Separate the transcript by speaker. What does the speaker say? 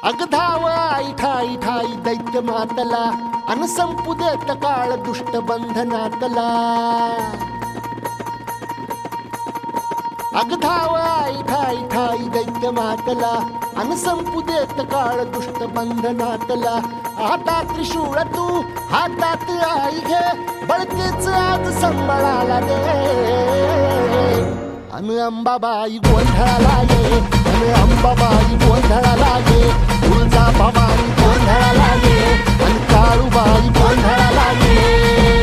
Speaker 1: अग धाव आई ठाई ठाई दैत्य मातला अन संपू देत काळ दुष्ट बंधनातला अग धाव आई ठाई ठाई दैत्य मातला अन संपू देत काळ दुष्ट बंधनातला हातात त्रिशूळ तू हातात आई घे बळकेच आज संबळाला दे अन अंबाबाई गोंधळाला ये अन अंबाबाई गोंधळाला ये तुळजा भवानी गोंधळाला ये अन काळूबाई गोंधळाला ये